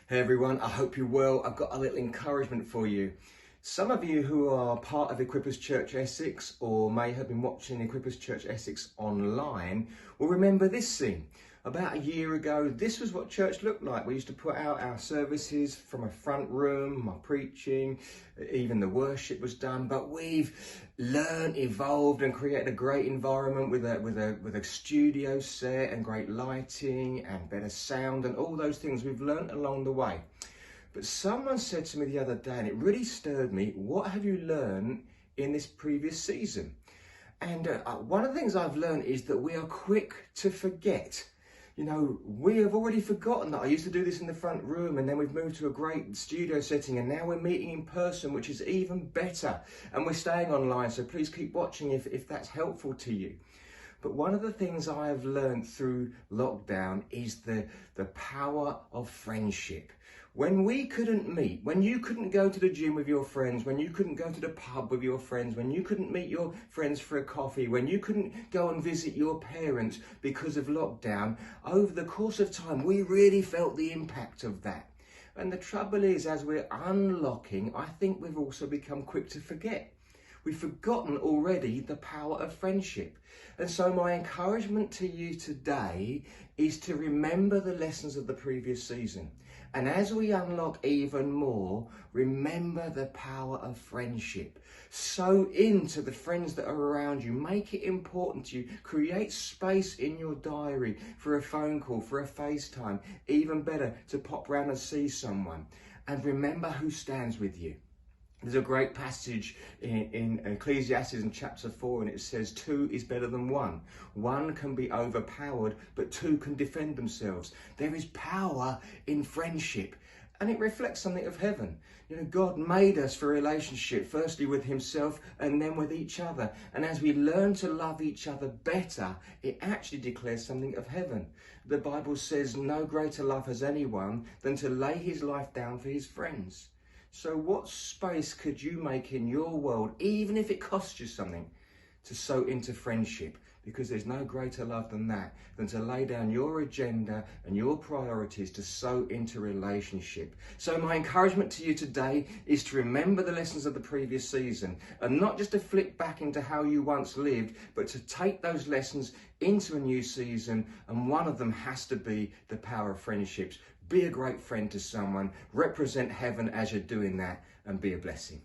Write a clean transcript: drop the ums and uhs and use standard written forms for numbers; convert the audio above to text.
Hey everyone, I hope you're well. I've got a little encouragement for you. Some of you who are part of Equippers Church Essex or may have been watching Equippers Church Essex online will remember this scene. About a year ago, this was what church looked like. We used to put out our services from a front room, my preaching, even the worship was done. But we've learned, evolved and created a great environment with a studio set and great lighting and better sound and all those things we've learned along the way. But someone said to me the other day, and it really stirred me, what have you learned in this previous season? And one of the things I've learned is that we are quick to forget. You know, we have already forgotten that I used to do this in the front room, and then we've moved to a great studio setting, and now we're meeting in person, which is even better. And we're staying online, so please keep watching if that's helpful to you. But one of the things I have learned through lockdown is the power of friendship. When we couldn't meet, when you couldn't go to the gym with your friends, when you couldn't go to the pub with your friends, when you couldn't meet your friends for a coffee, when you couldn't go and visit your parents because of lockdown, over the course of time, we really felt the impact of that. And the trouble is, as we're unlocking, I think we've also become quick to forget. We've forgotten already the power of friendship. And so my encouragement to you today is to remember the lessons of the previous season. And as we unlock even more, remember the power of friendship. Sow into the friends that are around you. Make it important to you. Create space in your diary for a phone call, for a FaceTime. Even better, to pop round and see someone. And remember who stands with you. There's a great passage in Ecclesiastes in chapter 4, and it says 2 is better than 1. 1 can be overpowered, but 2 can defend themselves. There is power in friendship, and it reflects something of heaven. You know, God made us for a relationship, firstly with himself and then with each other. And as we learn to love each other better, it actually declares something of heaven. The Bible says no greater love has anyone than to lay his life down for his friends. So what space could you make in your world, even if it costs you something, to sow into friendship? Because there's no greater love than that, than to lay down your agenda and your priorities to sow into relationship. So my encouragement to you today is to remember the lessons of the previous season, and not just to flip back into how you once lived, but to take those lessons into a new season. And one of them has to be the power of friendships. Be a great friend to someone, represent heaven as you're doing that, and be a blessing.